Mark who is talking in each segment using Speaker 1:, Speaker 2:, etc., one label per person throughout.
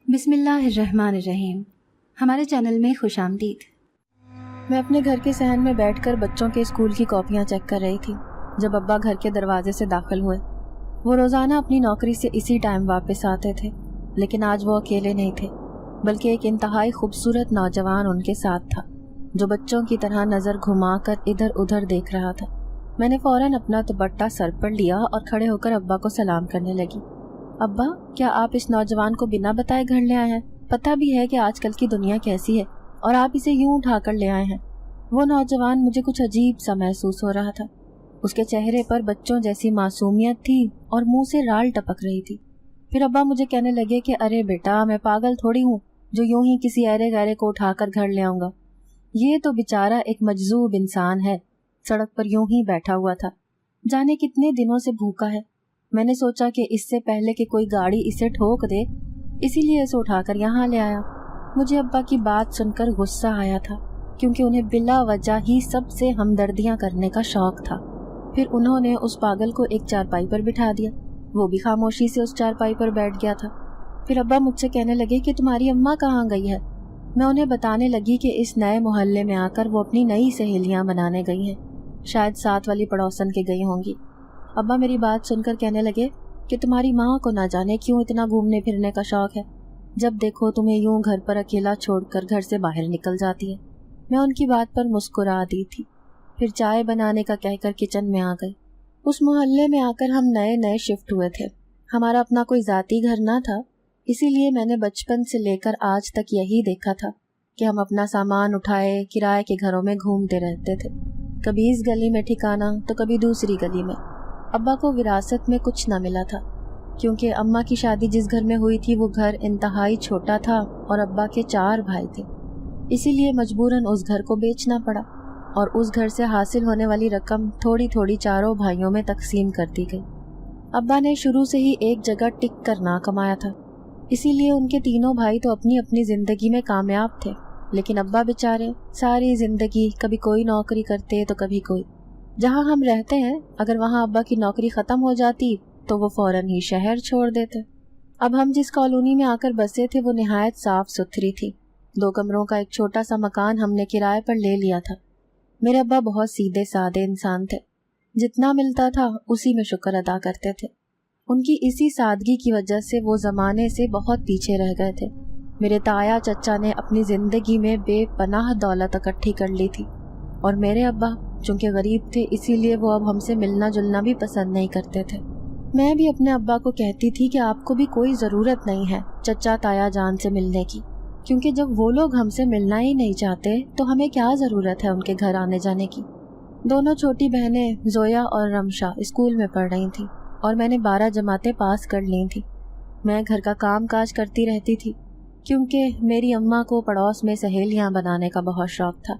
Speaker 1: بسم اللہ الرحمن الرحیم۔ ہمارے چینل میں خوش آمدید۔
Speaker 2: میں اپنے گھر کے صحن میں بیٹھ کر بچوں کے اسکول کی کاپیاں چیک کر رہی تھی جب ابا گھر کے دروازے سے داخل ہوئے۔ وہ روزانہ اپنی نوکری سے اسی ٹائم واپس آتے تھے، لیکن آج وہ اکیلے نہیں تھے، بلکہ ایک انتہائی خوبصورت نوجوان ان کے ساتھ تھا جو بچوں کی طرح نظر گھما کر ادھر ادھر دیکھ رہا تھا۔ میں نے فوراً اپنا دوپٹہ سر پر لیا اور کھڑے ہو کر ابا کو سلام کرنے لگی۔ ابا، کیا آپ اس نوجوان کو بنا بتائے گھر لے آئے ہیں؟ پتہ بھی ہے کہ آج کل کی دنیا کیسی ہے اور آپ اسے یوں اٹھا کر لے آئے ہیں۔ وہ نوجوان مجھے کچھ عجیب سا محسوس ہو رہا تھا۔ اس کے چہرے پر بچوں جیسی معصومیت تھی اور منہ سے رال ٹپک رہی تھی۔ پھر ابا مجھے کہنے لگے کہ ارے بیٹا، میں پاگل تھوڑی ہوں جو یوں ہی کسی ایرے غیرے کو اٹھا کر گھر لے آؤں گا۔ یہ تو بیچارہ ایک مجذوب انسان ہے، سڑک پر یوں ہی بیٹھا ہوا تھا، جانے کتنے دنوں سے بھوکا ہے۔ میں نے سوچا کہ اس سے پہلے کہ کوئی گاڑی اسے ٹھوک دے، اسی لیے اسے اٹھا کر یہاں لے آیا۔ مجھے ابا کی بات سن کر غصہ آیا تھا، کیونکہ انہیں بلا وجہ ہی سب سے ہمدردیاں کرنے کا شوق تھا۔ پھر انہوں نے اس پاگل کو ایک چارپائی پر بٹھا دیا، وہ بھی خاموشی سے اس چارپائی پر بیٹھ گیا تھا۔ پھر ابا مجھ سے کہنے لگے کہ تمہاری اماں کہاں گئی ہے؟ میں انہیں بتانے لگی کہ اس نئے محلے میں آ کر وہ اپنی نئی سہیلیاں بنانے گئی ہیں، شاید ساتھ والی پڑوسن کے گئی ہوں گی۔ ابا میری بات سن کر کہنے لگے کہ تمہاری ماں کو نہ جانے کیوں اتنا گھومنے پھرنے کا شوق ہے، جب دیکھو تمہیں یوں گھر پر اکیلا چھوڑ کر گھر سے باہر نکل جاتی ہے۔ میں ان کی بات پر مسکرا دی تھی، پھر چائے بنانے کا کہہ کر کچن میں آ گئی۔ اس محلے میں آ کر ہم نئے شفٹ ہوئے تھے، ہمارا اپنا کوئی ذاتی گھر نہ تھا، اسی لیے میں نے بچپن سے لے کر آج تک یہی دیکھا تھا کہ ہم اپنا سامان اٹھائے کرائے کے گھروں میں گھومتے رہتے تھے، کبھی اس گلی میں ٹھکانا تو کبھی دوسری گلی میں۔ ابا کو وراثت میں کچھ نہ ملا تھا، کیونکہ اماں کی شادی جس گھر میں ہوئی تھی وہ گھر انتہائی چھوٹا تھا اور ابا کے 4 بھائی تھے، اسی لیے مجبوراً اس گھر کو بیچنا پڑا اور اس گھر سے حاصل ہونے والی رقم تھوڑی تھوڑی 4 بھائیوں میں تقسیم کر دی گئی۔ ابا نے شروع سے ہی ایک جگہ ٹک کر نہ کمایا تھا، اسی لیے ان کے تینوں بھائی تو اپنی اپنی زندگی میں کامیاب تھے، لیکن ابا بیچارے ساری زندگی کبھی کوئی نوکری کرتے تو کبھی کوئی۔ جہاں ہم رہتے ہیں، اگر وہاں ابا کی نوکری ختم ہو جاتی تو وہ فوراً ہی شہر چھوڑ دیتے۔ اب ہم جس کالونی میں آ کر بسے تھے وہ نہایت صاف ستھری تھی۔ 2 کمروں کا ایک چھوٹا سا مکان ہم نے کرائے پر لے لیا تھا۔ میرے ابا بہت سیدھے سادے انسان تھے، جتنا ملتا تھا اسی میں شکر ادا کرتے تھے۔ ان کی اسی سادگی کی وجہ سے وہ زمانے سے بہت پیچھے رہ گئے تھے۔ میرے تایا چچا نے اپنی زندگی میں بے پناہ دولت اکٹھی کر لی تھی، اور میرے ابا چونکہ غریب تھے اسی لیے وہ اب ہم سے ملنا جلنا بھی پسند نہیں کرتے تھے۔ میں بھی اپنے ابا کو کہتی تھی کہ آپ کو بھی کوئی ضرورت نہیں ہے چچا تایا جان سے ملنے کی، کیونکہ جب وہ لوگ ہم سے ملنا ہی نہیں چاہتے تو ہمیں کیا ضرورت ہے ان کے گھر آنے جانے کی۔ دونوں چھوٹی بہنیں زویا اور رمشا اسکول میں پڑھ رہی تھیں اور میں نے 12 جماعتیں پاس کر لی تھیں۔ میں گھر کا کام کاج کرتی رہتی تھی، کیونکہ میری اماں کو پڑوس میں سہیلیاں بنانے کا بہت شوق تھا۔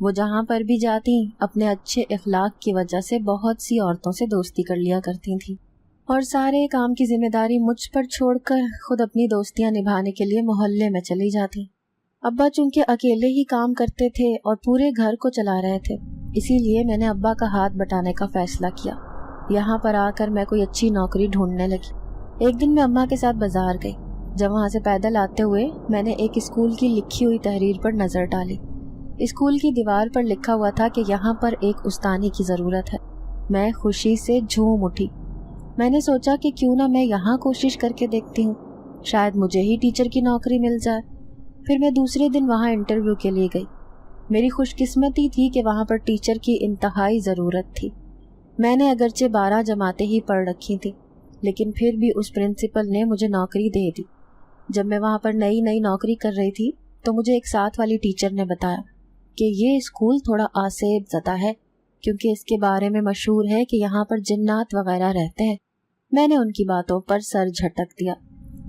Speaker 2: وہ جہاں پر بھی جاتی اپنے اچھے اخلاق کی وجہ سے بہت سی عورتوں سے دوستی کر لیا کرتی تھیں، اور سارے کام کی ذمہ داری مجھ پر چھوڑ کر خود اپنی دوستیاں نبھانے کے لیے محلے میں چلی جاتی۔ ابا چونکہ اکیلے ہی کام کرتے تھے اور پورے گھر کو چلا رہے تھے، اسی لیے میں نے ابا کا ہاتھ بٹانے کا فیصلہ کیا۔ یہاں پر آ کر میں کوئی اچھی نوکری ڈھونڈنے لگی۔ ایک دن میں اماں کے ساتھ بازار گئی، جب وہاں سے پیدل آتے ہوئے میں نے ایک اسکول کی لکھی ہوئی تحریر پر نظر ڈالی۔ اسکول کی دیوار پر لکھا ہوا تھا کہ یہاں پر ایک استانی کی ضرورت ہے۔ میں خوشی سے جھوم اٹھی۔ میں نے سوچا کہ کیوں نہ میں یہاں کوشش کر کے دیکھتی ہوں، شاید مجھے ہی ٹیچر کی نوکری مل جائے۔ پھر میں دوسرے دن وہاں انٹرویو کے لیے گئی۔ میری خوش قسمتی تھی کہ وہاں پر ٹیچر کی انتہائی ضرورت تھی۔ میں نے اگرچہ 12 جماعتیں ہی پڑھ رکھی تھیں، لیکن پھر بھی اس پرنسپل نے مجھے نوکری دے دی۔ جب میں وہاں پر نئی نوکری کر رہی تھی تو مجھے ایک ساتھ والی ٹیچر نے بتایا کہ یہ اسکول تھوڑا آسیب زدہ ہے، کیونکہ اس کے بارے میں مشہور ہے کہ یہاں پر جنات وغیرہ رہتے ہیں۔ میں نے ان کی باتوں پر سر جھٹک دیا،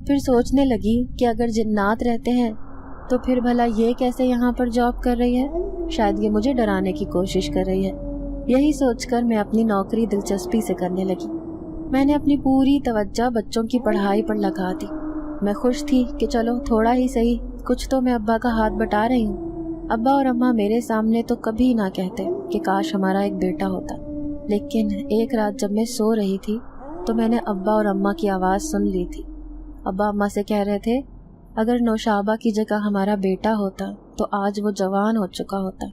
Speaker 2: پھر سوچنے لگی کہ اگر جنات رہتے ہیں تو پھر بھلا یہ کیسے یہاں پر جاب کر رہی ہے؟ شاید یہ مجھے ڈرانے کی کوشش کر رہی ہے۔ یہی سوچ کر میں اپنی نوکری دلچسپی سے کرنے لگی۔ میں نے اپنی پوری توجہ بچوں کی پڑھائی پر لگا دی۔ میں خوش تھی کہ چلو تھوڑا ہی صحیح کچھ تو میں ابا کا ہاتھ بٹا رہی ہوں۔ ابا اور اماں میرے سامنے تو کبھی نہ کہتے کہ کاش ہمارا ایک بیٹا ہوتا، لیکن ایک رات جب میں سو رہی تھی تو میں نے ابا اور اماں کی آواز سن لی تھی۔ ابا اماں سے کہہ رہے تھے اگر نوشابہ کی جگہ ہمارا بیٹا ہوتا تو آج وہ جوان ہو چکا ہوتا۔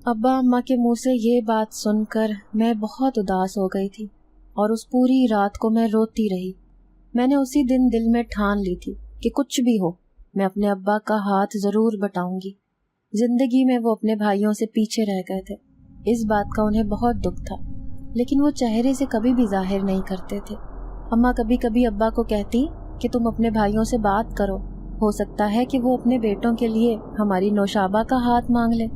Speaker 2: ابا اماں کے منہ سے یہ بات سن کر میں بہت اداس ہو گئی تھی اور اس پوری رات کو میں روتی رہی۔ میں نے اسی دن دل میں ٹھان لی تھی کہ کچھ بھی ہو میں اپنے ابا کا ہاتھ ضرور بٹاؤں گی۔ زندگی میں وہ اپنے بھائیوں سے پیچھے رہ گئے تھے، اس بات کا انہیں بہت دکھ تھا، لیکن وہ چہرے سے کبھی بھی ظاہر نہیں کرتے تھے۔ اماں کبھی کبھی ابا کو کہتی کہ تم اپنے بھائیوں سے بات کرو، ہو سکتا ہے کہ وہ اپنے بیٹوں کے لیے ہماری نوشابہ کا ہاتھ مانگ لیں،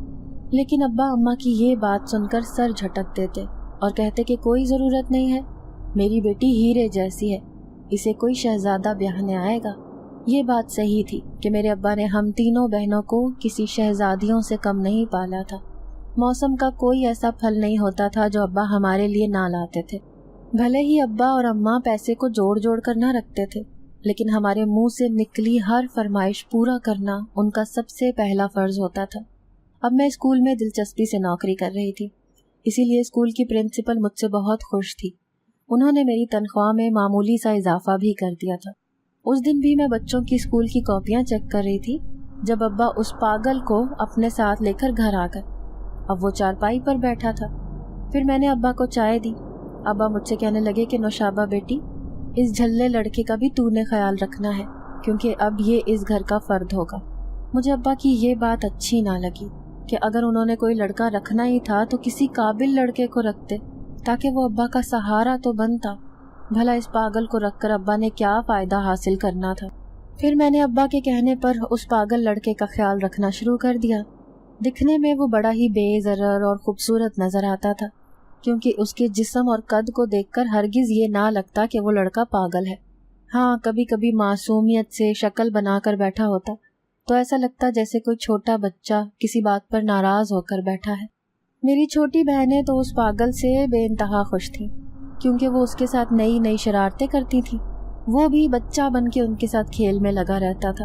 Speaker 2: لیکن ابا اماں کی یہ بات سن کر سر جھٹک دیتے اور کہتے کہ کوئی ضرورت نہیں ہے، میری بیٹی ہیرے جیسی ہے، اسے کوئی شہزادہ بیاہنے آئے گا۔ یہ بات صحیح تھی کہ میرے ابا نے ہم تینوں بہنوں کو کسی شہزادیوں سے کم نہیں پالا تھا۔ موسم کا کوئی ایسا پھل نہیں ہوتا تھا جو ابا ہمارے لیے نہ لاتے تھے۔ بھلے ہی ابا اور اماں پیسے کو جوڑ جوڑ کر نہ رکھتے تھے، لیکن ہمارے منہ سے نکلی ہر فرمائش پورا کرنا ان کا سب سے پہلا فرض ہوتا تھا۔ اب میں اسکول میں دلچسپی سے نوکری کر رہی تھی، اسی لیے اسکول کی پرنسپل مجھ سے بہت خوش تھی۔ انہوں نے میری تنخواہ میں معمولی سا اضافہ بھی کر دیا تھا۔ اس دن بھی میں بچوں کی اسکول کی کاپیاں چیک کر رہی تھی جب ابا اس پاگل کو اپنے ساتھ لے کر گھر آ گئے۔ اب وہ چارپائی پر بیٹھا تھا۔ پھر میں نے ابا کو چائے دی۔ ابا مجھ سے کہنے لگے کہ نوشابہ بیٹی، اس جھلے لڑکے کا بھی تو نے خیال رکھنا ہے، کیونکہ اب یہ اس گھر کا فرد ہوگا۔ مجھے ابا کی یہ بات اچھی نہ لگی کہ اگر انہوں نے کوئی لڑکا رکھنا ہی تھا تو کسی قابل لڑکے کو رکھتے تاکہ وہ ابا کا سہارا تو بنتا۔ بھلا اس پاگل کو رکھ کر ابا نے کیا فائدہ حاصل کرنا تھا؟ پھر میں نے ابا کے کہنے پر اس پاگل لڑکے کا خیال رکھنا شروع کر دیا۔ دکھنے میں وہ بڑا ہی بے ضرر اور خوبصورت نظر آتا تھا، کیونکہ اس کے جسم اور قد کو دیکھ کر ہرگز یہ نہ لگتا کہ وہ لڑکا پاگل ہے۔ ہاں، کبھی کبھی معصومیت سے شکل بنا کر بیٹھا ہوتا تو ایسا لگتا جیسے کوئی چھوٹا بچہ کسی بات پر ناراض ہو کر بیٹھا ہے۔ میری چھوٹی بہنیں تو اس پاگل سے بے انتہا خوش تھیں، کیونکہ وہ اس کے ساتھ نئی نئی شرارتیں کرتی تھیں۔ وہ بھی بچہ بن کے ان کے ساتھ کھیل میں لگا رہتا تھا۔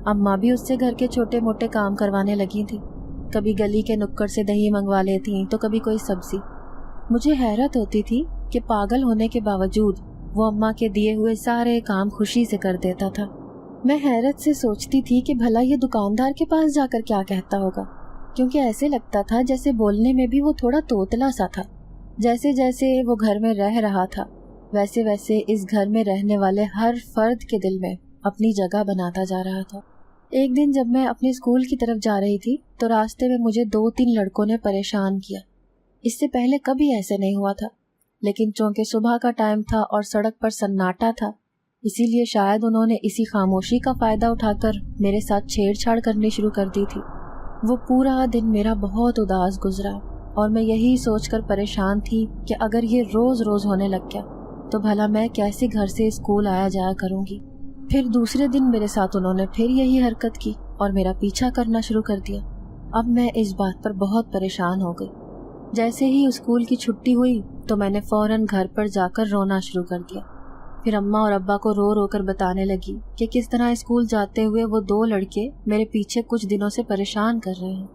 Speaker 2: اماں بھی اس سے گھر کے چھوٹے موٹے کام کروانے لگی تھیں، کبھی گلی کے نکڑ سے دہی منگوا لیتی تو کبھی کوئی سبزی۔ مجھے حیرت ہوتی تھی کہ پاگل ہونے کے باوجود وہ اماں کے دیے ہوئے سارے کام خوشی سے کر دیتا تھا۔ میں حیرت سے سوچتی تھی کہ بھلا یہ دکاندار کے پاس جا کر کیا کہتا ہوگا، کیونکہ ایسے لگتا تھا جیسے بولنے میں بھی وہ تھوڑا توتلا سا تھا۔ جیسے جیسے وہ گھر میں رہ رہا تھا ویسے ویسے اس گھر میں رہنے والے ہر فرد کے دل میں اپنی جگہ بناتا جا رہا تھا۔ ایک دن جب میں اپنے اسکول کی طرف جا رہی تھی تو راستے میں مجھے 2-3 لڑکوں نے پریشان کیا۔ اس سے پہلے کبھی ایسے نہیں ہوا تھا، لیکن چونکہ صبح کا ٹائم تھا اور سڑک پر سناٹا تھا، اسی لیے شاید انہوں نے اسی خاموشی کا فائدہ اٹھا کر میرے ساتھ چھیڑ چھاڑ کرنی شروع کر دی تھی۔ وہ پورا دن میرا بہت اداس گزرا اور میں یہی سوچ کر پریشان تھی کہ اگر یہ روز روز ہونے لگ گیا تو بھلا میں کیسے گھر سے اسکول آیا جایا کروں گی۔ پھر دوسرے دن میرے ساتھ انہوں نے پھر یہی حرکت کی اور میرا پیچھا کرنا شروع کر دیا۔ اب میں اس بات پر بہت پریشان ہو گئی۔ جیسے ہی اسکول کی چھٹی ہوئی تو میں نے فوراً گھر پر جا کر رونا شروع کر دیا۔ پھر اماں اور ابا کو رو رو کر بتانے لگی کہ کس طرح اسکول جاتے ہوئے وہ 2 لڑکے میرے پیچھے کچھ دنوں سے پریشان کر رہے ہیں۔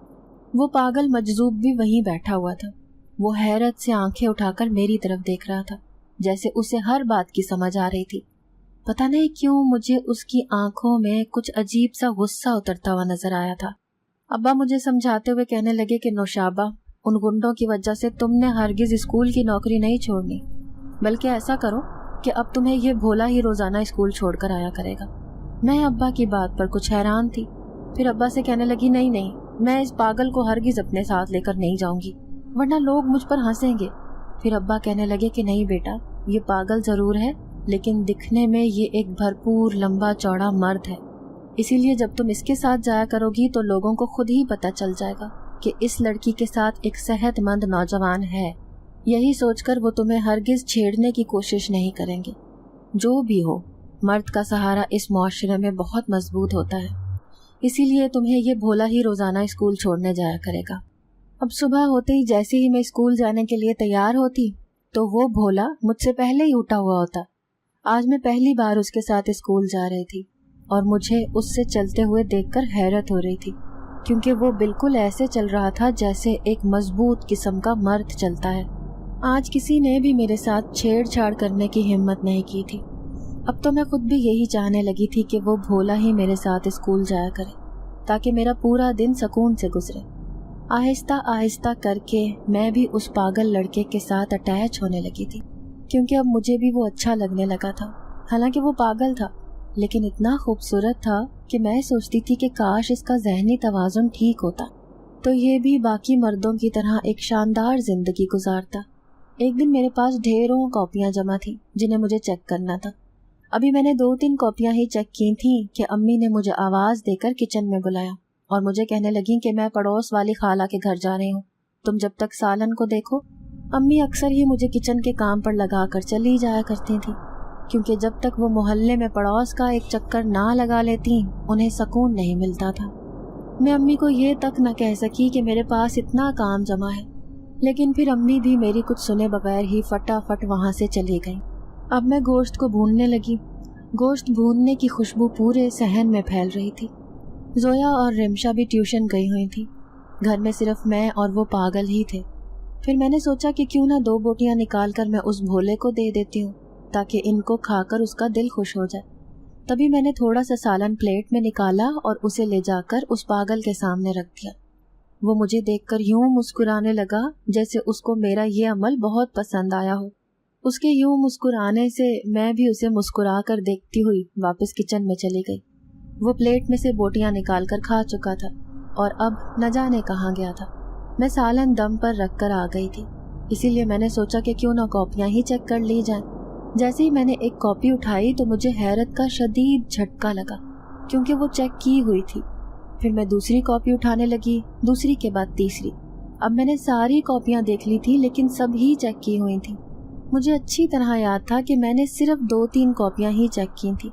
Speaker 2: وہ پاگل مجذوب بھی وہیں بیٹھا ہوا تھا۔ وہ حیرت سے آنکھیں اٹھا کر میری طرف دیکھ رہا تھا، جیسے اسے ہر بات کی سمجھ آ رہی تھی۔ پتہ نہیں کیوں مجھے اس کی آنکھوں میں کچھ عجیب سا غصہ اترتا ہوا نظر آیا تھا۔ ابا مجھے سمجھاتے ہوئے کہنے لگے کہ نوشابہ، ان گنڈوں کی وجہ سے تم نے ہرگز اسکول کی نوکری نہیں چھوڑنی، بلکہ ایسا کرو کہ اب تمہیں یہ بھولا ہی روزانہ اسکول چھوڑ کر آیا کرے گا۔ میں ابا کی بات پر کچھ حیران تھی۔ پھر ابا سے کہنے لگی، نہیں، میں اس پاگل کو ہرگز اپنے ساتھ لے کر نہیں جاؤں گی، ورنہ لوگ مجھ پر ہنسیں گے۔ پھر ابا کہنے لگے کہ نہیں بیٹا، یہ پاگل ضرور ہے لیکن دکھنے میں یہ ایک بھرپور لمبا چوڑا مرد ہے، اسی لیے جب تم اس کے ساتھ جایا کرو گی تو لوگوں کو خود ہی پتہ چل جائے گا کہ اس لڑکی کے ساتھ ایک صحت مند نوجوان ہے۔ یہی سوچ کر وہ تمہیں ہرگز چھیڑنے کی کوشش نہیں کریں گے۔ جو بھی ہو، مرد کا سہارا اس معاشرے میں بہت مضبوط ہوتا ہے، اسی لیے تمہیں یہ بھولا ہی روزانہ اسکول چھوڑنے جایا کرے گا۔ اب صبح ہوتے ہی جیسے ہی میں اسکول جانے کے لیے تیار ہوتی تو وہ بھولا مجھ سے پہلے ہی اٹھا ہوا ہوتا۔ آج میں پہلی بار اس کے ساتھ اسکول جا رہی تھی اور مجھے اس سے چلتے ہوئے دیکھ کر حیرت ہو رہی تھی، کیونکہ وہ بالکل ایسے چل رہا تھا جیسے ایک مضبوط قسم کا مرد چلتا ہے۔ آج کسی نے بھی میرے ساتھ چھیڑ چھاڑ کرنے کی ہمت نہیں کی تھی۔ अब तो मैं खुद भी यही चाहने लगी थी कि वो भोला ही मेरे साथ स्कूल जाया करे, ताकि मेरा पूरा दिन सुकून से गुजरे। आहिस्ता आहिस्ता करके मैं भी उस पागल लड़के के साथ अटैच होने लगी थी, क्योंकि अब मुझे भी वो अच्छा लगने लगा था। हालांकि वो पागल था, लेकिन इतना खूबसूरत था कि मैं सोचती थी कि काश इसका ज़हनी तवाज़ुन ठीक होता तो ये भी बाकी मर्दों की तरह एक शानदार जिंदगी गुजारता। एक दिन मेरे पास ढेरों कॉपियाँ जमा थी जिन्हें मुझे चेक करना था। अभी मैंने 2-3 कॉपियाँ ही चेक की थी कि अम्मी ने मुझे आवाज़ देकर किचन में बुलाया और मुझे कहने लगी कि मैं पड़ोस वाली खाला के घर जा रही हूँ, तुम जब तक सालन को देखो। अम्मी अक्सर ही मुझे किचन के काम पर लगा कर चली जाया करती थी, क्योंकि जब तक वो मोहल्ले में पड़ोस का एक चक्कर ना लगा लेती उन्हें सुकून नहीं मिलता था। मैं अम्मी को ये तक न कह सकी कि मेरे पास इतना काम जमा है, लेकिन फिर अम्मी भी मेरी कुछ सुने बगैर ही फटाफट वहाँ से चली गई। अब मैं गोश्त को भूनने लगी। गोश्त भूनने की खुशबू पूरे सहन में फैल रही थी। जोया और रिमशा भी ट्यूशन गई हुई थी। घर में सिर्फ मैं और वो पागल ही थे। फिर मैंने सोचा कि क्यों ना 2 बोटियां निकाल कर मैं उस भोले को दे देती हूँ, ताकि इनको खाकर उसका दिल खुश हो जाए। तभी मैंने थोड़ा सा सालन प्लेट में निकाला और उसे ले जाकर उस पागल के सामने रख दिया। वो मुझे देखकर यूं मुस्कुराने लगा जैसे उसको मेरा ये अमल बहुत पसंद आया हो। उसके यूं मुस्कुराने से मैं भी उसे मुस्कुरा कर देखती हुई वापस किचन में चली गई। वो प्लेट में से बोटियां निकाल कर खा चुका था और अब न जाने कहाँ गया था। मैं सालन दम पर रख कर आ गई थी, इसीलिए मैंने सोचा कि क्यों ना कॉपियां ही चेक कर ली जाएं। जैसे ही मैंने एक कॉपी उठाई तो मुझे हैरत का शदीद झटका लगा, क्योंकि वो चेक की हुई थी। फिर मैं दूसरी कॉपी उठाने लगी, दूसरी के बाद तीसरी। अब मैंने सारी कॉपियां देख ली थी, लेकिन सब ही चेक की हुई थी। मुझे अच्छी तरह याद था कि मैंने सिर्फ 2-3 कॉपियां ही चेक की थी,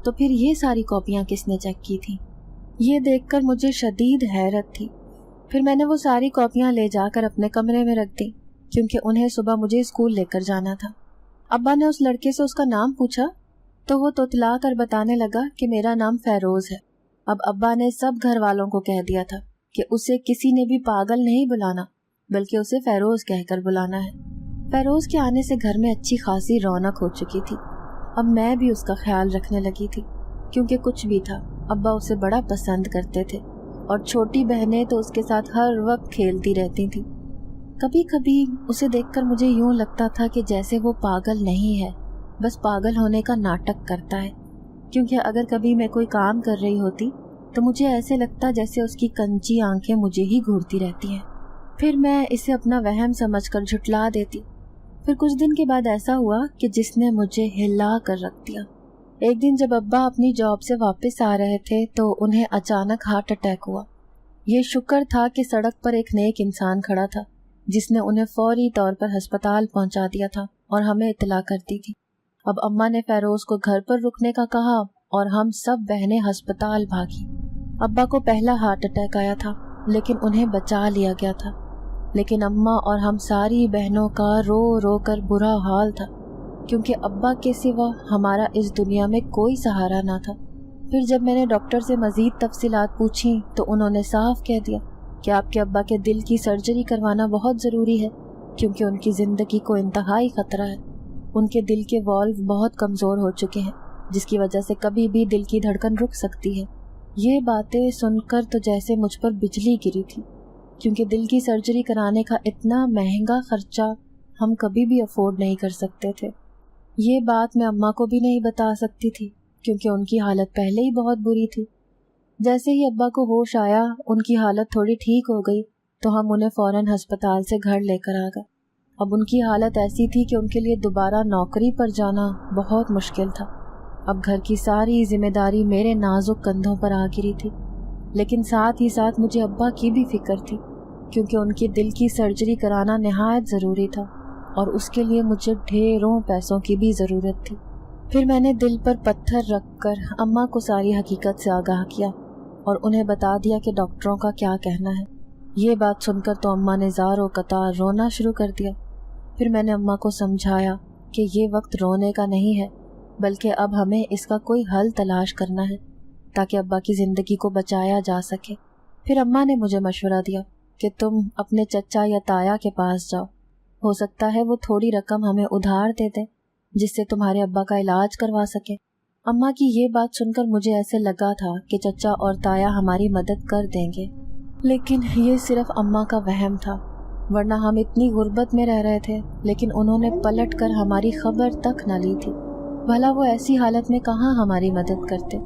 Speaker 2: तो फिर ये सारी कॉपियां किसने चेक की थी? ये देखकर मुझे शदीद हैरत थी। फिर मैंने वो सारी कॉपियां ले जाकर अपने कमरे में रख दी, क्योंकि उन्हें सुबह मुझे स्कूल लेकर जाना था। अब्बा ने उस लड़के से उसका नाम पूछा तो वो तोतला कर बताने लगा कि मेरा नाम फेरोज है। अब अब्बा ने सब घर वालों को कह दिया था कि उसे किसी ने भी पागल नहीं बुलाना, बल्कि उसे फेरोज कहकर बुलाना है। फेरोज के आने से घर में अच्छी खासी रौनक हो चुकी थी। अब मैं भी उसका ख्याल रखने लगी थी, क्योंकि कुछ भी था अब्बा उसे बड़ा पसंद करते थे और छोटी बहनें तो उसके साथ हर वक्त खेलती रहती थी। कभी कभी उसे देखकर मुझे यूं लगता था कि जैसे वो पागल नहीं है, बस पागल होने का नाटक करता है। क्योंकि अगर कभी मैं कोई काम कर रही होती तो मुझे ऐसे लगता जैसे उसकी कंची आंखें मुझे ही घूरती रहती हैं। फिर मैं इसे अपना वहम समझकर झुठला देती। फिर कुछ दिन के बाद ऐसा हुआ कि जिसने मुझे हिला कर रख दिया। एक दिन जब अब्बा अपनी जॉब से वापस आ रहे थे तो उन्हें अचानक हार्ट अटैक हुआ। ये शुक्र था कि सड़क पर एक नेक इंसान खड़ा था, जिसने उन्हें फौरी तौर पर अस्पताल पहुंचा दिया था और हमें इत्तला कर दी थी। अब अम्मा ने फेरोज को घर पर रुकने का कहा और हम सब बहनें अस्पताल भागी। अब्बा को पहला हार्ट अटैक आया था, लेकिन उन्हें बचा लिया गया था। लेकिन अम्मा और हम सारी बहनों का रो रो कर बुरा हाल था, क्योंकि अब्बा के सिवा हमारा इस दुनिया में कोई सहारा ना था। फिर जब मैंने डॉक्टर से मज़ीद तफसीलात पूछी तो उन्होंने साफ कह दिया कि आपके अब्बा के दिल की सर्जरी करवाना बहुत ज़रूरी है, क्योंकि उनकी ज़िंदगी को इंतहाई ख़तरा है। उनके दिल के वॉल्व बहुत कमज़ोर हो चुके हैं, जिसकी वजह से कभी भी दिल की धड़कन रुक सकती है। ये बातें सुनकर तो जैसे मुझ पर बिजली गिरी थी, क्योंकि दिल की सर्जरी कराने का इतना महंगा खर्चा हम कभी भी अफोर्ड नहीं कर सकते थे। ये बात मैं अम्मा को भी नहीं बता सकती थी, क्योंकि उनकी हालत पहले ही बहुत बुरी थी। जैसे ही अब्बा को होश आया, उनकी हालत थोड़ी ठीक हो गई तो हम उन्हें फ़ौरन अस्पताल से घर लेकर आ गए। अब उनकी हालत ऐसी थी कि उनके लिए दोबारा नौकरी पर जाना बहुत मुश्किल था। अब घर की सारी जिम्मेदारी मेरे नाजुक कंधों पर आ गिरी थी, लेकिन साथ ही साथ मुझे अब्बा की भी फिक्र थी, क्योंकि उनकी दिल की सर्जरी कराना नहायत ज़रूरी था और उसके लिए मुझे ढेरों पैसों की भी ज़रूरत थी। फिर मैंने दिल पर पत्थर रखकर अम्मा को सारी हकीकत से आगाह किया और उन्हें बता दिया कि डॉक्टरों का क्या कहना है। ये बात सुनकर तो अम्मा ने ज़ारो कतार रोना शुरू कर दिया। फिर मैंने अम्मा को समझाया कि ये वक्त रोने का नहीं है, बल्कि अब हमें इसका कोई हल तलाश करना है, ताकि अब्बा की ज़िंदगी को बचाया जा सके। फिर अम्मा ने मुझे मशवरा दिया कि तुम अपने चचा या ताया के पास जाओ, हो सकता है वो थोड़ी रकम हमें उधार दे दें, जिससे तुम्हारे अब्बा का इलाज करवा सके। अम्मा की ये बात सुनकर मुझे ऐसे लगा था कि चचा और ताया हमारी मदद कर देंगे, लेकिन ये सिर्फ अम्मा का वहम था, वरना हम इतनी गुर्बत में रह रहे थे। लेकिन उन्होंने पलट कर हमारी खबर तक न ली थी। भला वो ऐसी हालत में कहाँ हमारी मदद करते।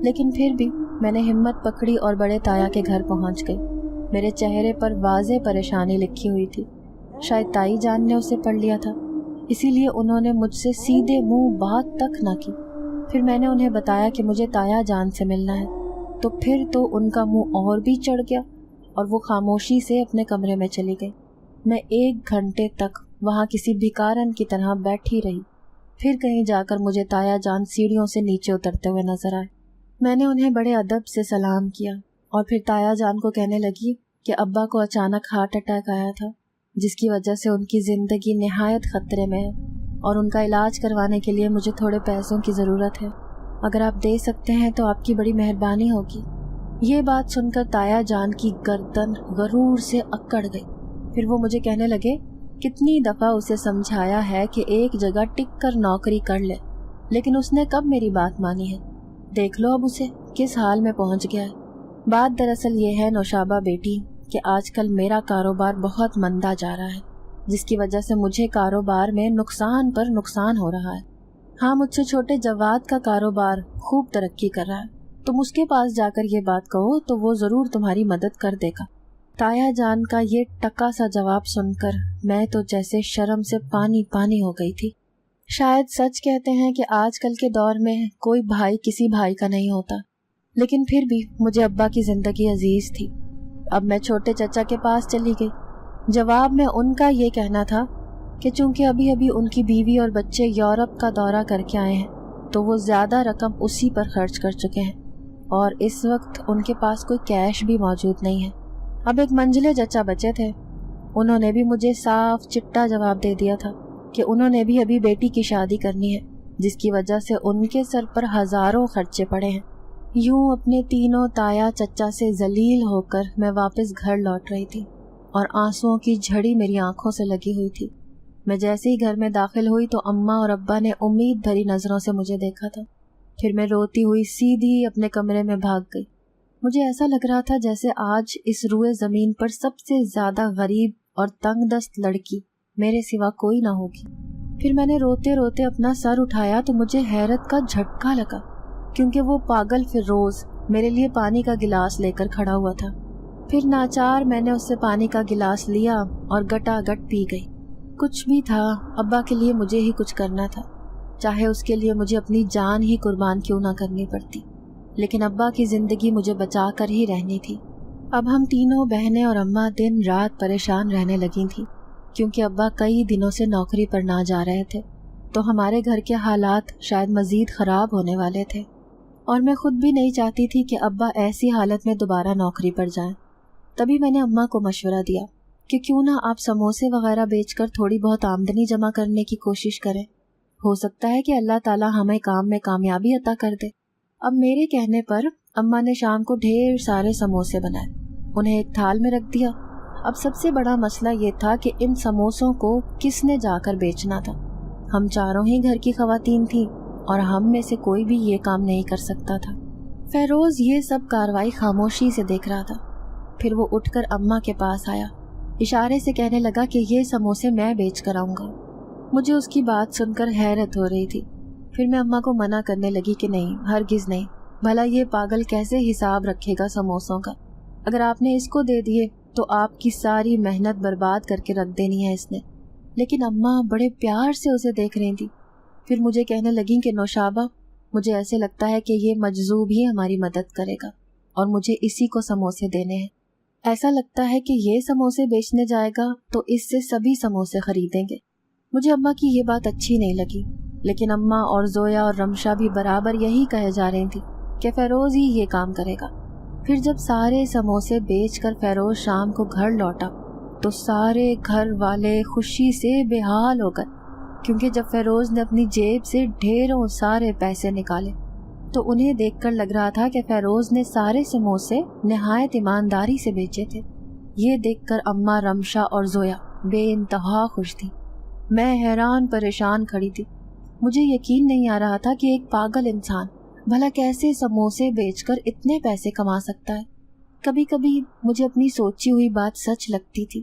Speaker 2: लेकिन फिर भी मैंने हिम्मत पकड़ी और बड़े ताया के घर पहुँच गई। मेरे चेहरे पर वाज़े परेशानी लिखी हुई थी। शायद ताई जान ने उसे पढ़ लिया था, इसीलिए उन्होंने मुझसे सीधे मुंह बात तक न की। फिर मैंने उन्हें बताया कि मुझे ताया जान से मिलना है, तो फिर तो उनका मुंह और भी चढ़ गया और वो खामोशी से अपने कमरे में चली गई। मैं 1 घंटे तक वहाँ किसी भिखारन की तरह बैठी रही। फिर कहीं जाकर मुझे ताया जान सीढ़ियों से नीचे उतरते हुए नजर आए। मैंने उन्हें बड़े अदब से सलाम किया और फिर ताया जान को कहने लगी कि अब्बा को अचानक हार्ट अटैक आया था, जिसकी वजह से उनकी ज़िंदगी निहायत ख़तरे में है और उनका इलाज करवाने के लिए मुझे थोड़े पैसों की ज़रूरत है। अगर आप दे सकते हैं तो आपकी बड़ी मेहरबानी होगी। ये बात सुनकर ताया जान की गर्दन गरूर से अकड़ गई। फिर वो मुझे कहने लगे, कितनी दफ़ा उसे समझाया है कि एक जगह टिक कर नौकरी कर ले, लेकिन उसने कब मेरी बात मानी है। देख लो अब उसे किस हाल में पहुंच गया है। बात दरअसल ये है नौशाबा बेटी कि आजकल मेरा कारोबार बहुत मंदा जा रहा है, जिसकी वजह से मुझे कारोबार में नुकसान पर नुकसान हो रहा है। हाँ, मुझसे छोटे जवाद का कारोबार खूब तरक्की कर रहा है। तुम उसके पास जाकर ये बात कहो तो वो ज़रूर तुम्हारी मदद कर देगा। ताया जान का ये टका सा जवाब सुनकर मैं तो जैसे शर्म से पानी पानी हो गई थी। शायद सच कहते हैं कि आजकल के दौर में कोई भाई किसी भाई का नहीं होता, लेकिन फिर भी मुझे अब्बा की ज़िंदगी अजीज़ थी। अब मैं छोटे चचा के पास चली गई। जवाब में उनका ये कहना था कि चूंकि अभी अभी उनकी बीवी और बच्चे यूरोप का दौरा करके आए हैं, तो वो ज़्यादा रकम उसी पर खर्च कर चुके हैं और इस वक्त उनके पास कोई कैश भी मौजूद नहीं है। अब एक मंझले चचा बचे थे। उन्होंने भी मुझे साफ चिट्टा जवाब दे दिया था कि उन्होंने भी अभी बेटी की शादी करनी है, जिसकी वजह से उनके सर पर हज़ारों खर्चे पड़े हैं। यूं अपने तीनों ताया चचा से जलील होकर मैं वापस घर लौट रही थी और आंसुओं की झड़ी मेरी आंखों से लगी हुई थी। मैं जैसे ही घर में दाखिल हुई तो अम्मा और अब्बा ने उम्मीद भरी नज़रों से मुझे देखा था। फिर मैं रोती हुई सीधी अपने कमरे में भाग गई। मुझे ऐसा लग रहा था जैसे आज इस रुए ज़मीन पर सबसे ज़्यादा गरीब और तंगदस्त लड़की मेरे सिवा कोई ना होगी। फिर मैंने रोते रोते अपना सर उठाया तो मुझे हैरत का झटका लगा, क्योंकि वो पागल फिरोज मेरे लिए पानी का गिलास लेकर खड़ा हुआ था। फिर नाचार मैंने उससे पानी का गिलास लिया और गटागट पी गई। कुछ भी था, अब्बा के लिए मुझे ही कुछ करना था, चाहे उसके लिए मुझे अपनी जान ही कुर्बान क्यों ना करनी पड़ती। लेकिन अब्बा की ज़िंदगी मुझे बचा कर ही रहनी थी। अब हम तीनों बहनें और अम्मा दिन रात परेशान रहने लगी थी, क्योंकि अब्बा कई दिनों से नौकरी पर ना जा रहे थे, तो हमारे घर के हालात शायद मज़ीद ख़राब होने वाले थे और मैं खुद भी नहीं चाहती थी कि अब्बा ऐसी हालत में दोबारा नौकरी पर जाएं। तभी मैंने अम्मा को मशवरा दिया कि क्यों ना आप समोसे वगैरह बेचकर थोड़ी बहुत आमदनी जमा करने की कोशिश करें। हो सकता है कि अल्लाह ताला हमें काम में कामयाबी अता कर दे। अब मेरे कहने पर अम्मा ने शाम को ढेर सारे समोसे बनाए, उन्हें एक थाल में रख दिया। अब सबसे बड़ा मसला ये था कि इन समोसों को किसने जाकर बेचना था। हम चारों ही घर की खवातीन थीं और हम में से कोई भी ये काम नहीं कर सकता था। फेरोज ये सब कार्रवाई खामोशी से देख रहा था। फिर वो उठकर अम्मा के पास आया, इशारे से कहने लगा कि ये समोसे मैं बेच कर आऊँगा। मुझे उसकी बात सुनकर हैरत हो रही थी। फिर मैं अम्मा को मना करने लगी कि नहीं, हरगिज़ नहीं, भला ये पागल कैसे हिसाब रखेगा समोसों का। अगर आपने इसको दे दिए तो आपकी सारी मेहनत बर्बाद करके रख देनी है इसने। लेकिन अम्मा बड़े प्यार से उसे देख रही थी। फिर मुझे कहने लगी कि नौशाबा, मुझे ऐसे लगता है कि ये मजजूब ही हमारी मदद करेगा और मुझे इसी को समोसे देने हैं। ऐसा लगता है कि ये समोसे बेचने जाएगा तो इससे सभी समोसे खरीदेंगे। मुझे अम्मा की ये बात अच्छी नहीं लगी, लेकिन अम्मा और जोया और रमशा भी बराबर यही कहे जा रही थी कि फेरोज ही ये काम करेगा। फिर जब सारे समोसे बेचकर फेरोज शाम को घर लौटा तो सारे घर वाले खुशी से बेहाल हो गए, क्योंकि जब फेरोज ने अपनी जेब से ढेरों सारे पैसे निकाले तो उन्हें देखकर लग रहा था कि फेरोज ने सारे समोसे निहायत ईमानदारी से बेचे थे। ये देखकर अम्मा, रमशा और जोया बेइंतहा खुश थी। मैं हैरान परेशान खड़ी थी। मुझे यकीन नहीं आ रहा था कि एक पागल इंसान भला कैसे समोसे बेचकर इतने पैसे कमा सकता है। कभी कभी मुझे अपनी सोची हुई बात सच लगती थी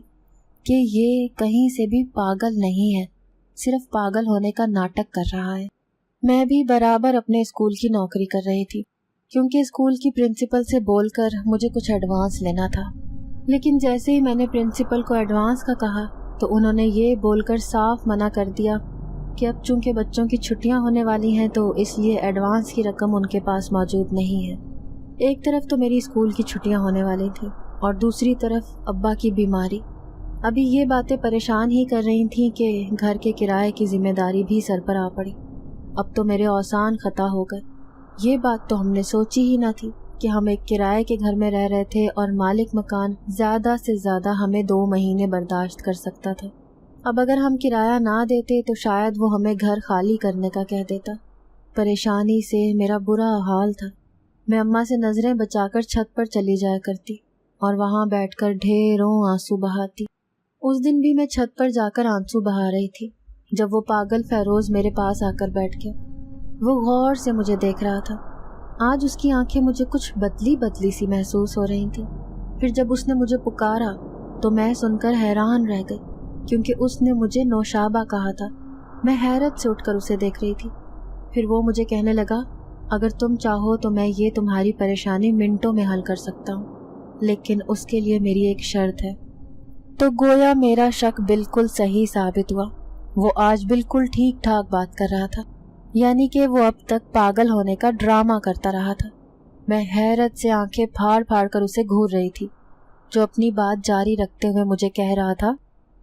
Speaker 2: कि ये कहीं से भी पागल नहीं है, सिर्फ पागल होने का नाटक कर रहा है। मैं भी बराबर अपने स्कूल की नौकरी कर रही थी, क्योंकि स्कूल की प्रिंसिपल से बोलकर मुझे कुछ एडवांस लेना था। लेकिन जैसे ही मैंने प्रिंसिपल को एडवांस का कहा तो उन्होंने ये बोलकर साफ मना कर दिया कि अब चूंकि बच्चों की छुट्टियां होने वाली हैं तो इसलिए एडवांस की रकम उनके पास मौजूद नहीं है। एक तरफ तो मेरी स्कूल की छुट्टियां होने वाली थी और दूसरी तरफ अब्बा की बीमारी। अभी ये बातें परेशान ही कर रही थी कि घर के किराए की जिम्मेदारी भी सर पर आ पड़ी। अब तो मेरे औसान खता हो गए। ये बात तो हमने सोची ही ना थी कि हम एक किराए के घर में रह रहे थे और मालिक मकान ज़्यादा से ज़्यादा हमें 2 महीने बर्दाश्त कर सकता था। अब अगर हम किराया ना देते तो शायद वो हमें घर खाली करने का कह देता। परेशानी से मेरा बुरा हाल था। मैं अम्मा से नज़रें बचाकर छत पर चली जाया करती और वहाँ बैठकर ढेरों आंसू बहाती। उस दिन भी मैं छत पर जाकर आंसू बहा रही थी जब वो पागल फैरोज मेरे पास आकर बैठ गया। वो गौर से मुझे देख रहा था। आज उसकी आंखें मुझे कुछ बदली बदली सी महसूस हो रही थी। फिर जब उसने मुझे पुकारा तो मैं सुनकर हैरान रह गई, क्योंकि उसने मुझे नौशाबा कहा था। मैं हैरत से उठकर उसे देख रही थी। फिर वो मुझे कहने लगा, अगर तुम चाहो तो मैं ये तुम्हारी परेशानी मिनटों में हल कर सकता हूँ, लेकिन उसके लिए मेरी एक शर्त है। तो गोया मेरा शक बिल्कुल सही साबित हुआ। वो आज बिल्कुल ठीक ठाक बात कर रहा था, यानी कि वो अब तक पागल होने का ड्रामा करता रहा था। मैं हैरत से आंखें फाड़ फाड़ कर उसे घूर रही थी, जो अपनी बात जारी रखते हुए मुझे कह रहा था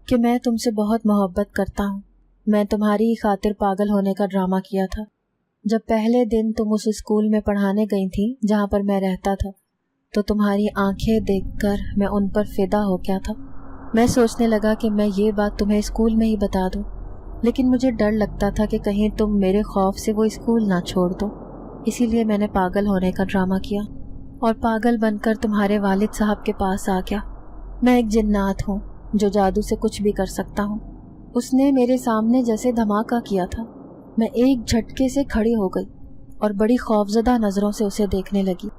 Speaker 2: कि मैं तुमसे बहुत मोहब्बत करता हूँ। मैं तुम्हारी खातिर पागल होने का ड्रामा किया था। जब पहले दिन तुम उस स्कूल में पढ़ाने गई थी जहाँ पर मैं रहता था, तो तुम्हारी आंखें देखकर मैं उन पर फिदा हो गया था। मैं सोचने लगा कि मैं ये बात तुम्हें स्कूल में ही बता दूँ, लेकिन मुझे डर लगता था कि कहीं तुम मेरे खौफ से वो स्कूल ना छोड़ दो। इसीलिए मैंने पागल होने का ड्रामा किया और पागल बनकर तुम्हारे वालिद साहब के पास आ गया। मैं एक जिन्नात हूँ जो जादू से कुछ भी कर सकता हूँ। उसने मेरे सामने जैसे धमाका किया था। मैं एक झटके से खड़ी हो गई और बड़ी खौफजदा नज़रों से उसे देखने लगी।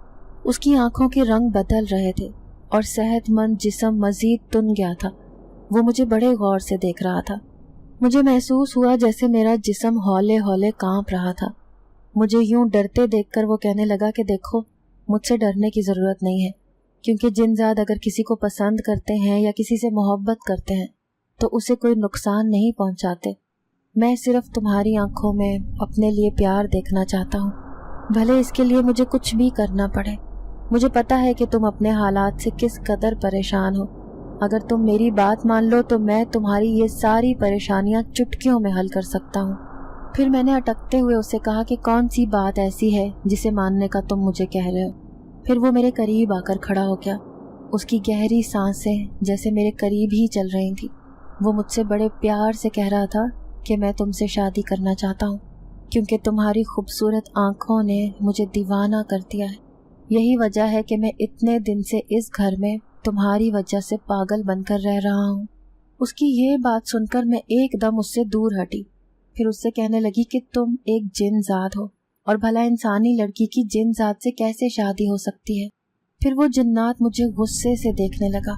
Speaker 2: उसकी आंखों के रंग बदल रहे थे और सेहतमंद जिस्म मजीद तुन गया था। वो मुझे बड़े गौर से देख रहा था। मुझे महसूस हुआ जैसे मेरा जिस्म हौले हौले कांप रहा था। मुझे यूं डरते देखकर वो कहने लगा कि देखो, मुझसे डरने की ज़रूरत नहीं है, क्योंकि जिनजाद अगर किसी को पसंद करते हैं या किसी से मोहब्बत करते हैं तो उसे कोई नुकसान नहीं पहुंचाते। मैं सिर्फ तुम्हारी आंखों में अपने लिए प्यार देखना चाहता हूँ, भले इसके लिए मुझे कुछ भी करना पड़े। मुझे पता है कि तुम अपने हालात से किस कदर परेशान हो। अगर तुम मेरी बात मान लो तो मैं तुम्हारी ये सारी परेशानियां चुटकियों में हल कर सकता हूँ। फिर मैंने अटकते हुए उससे कहा कि कौन सी बात ऐसी है जिसे मानने का तुम मुझे कह रहे हो। फिर वो मेरे करीब आकर खड़ा हो गया। उसकी गहरी सांसें जैसे मेरे करीब ही चल रही थी। वो मुझसे बड़े प्यार से कह रहा था कि मैं तुमसे शादी करना चाहता हूँ, क्योंकि तुम्हारी खूबसूरत आंखों ने मुझे दीवाना कर दिया है। यही वजह है कि मैं इतने दिन से इस घर में तुम्हारी वजह से पागल बनकर रह रहा हूँ। उसकी ये बात सुनकर मैं एकदम उससे दूर हटी। फिर उससे कहने लगी कि तुम एक जिन्नजात हो और भला इंसानी लड़की की जिन्नजात से कैसे शादी हो सकती है। फिर वो जिन्नात मुझे गुस्से से देखने लगा,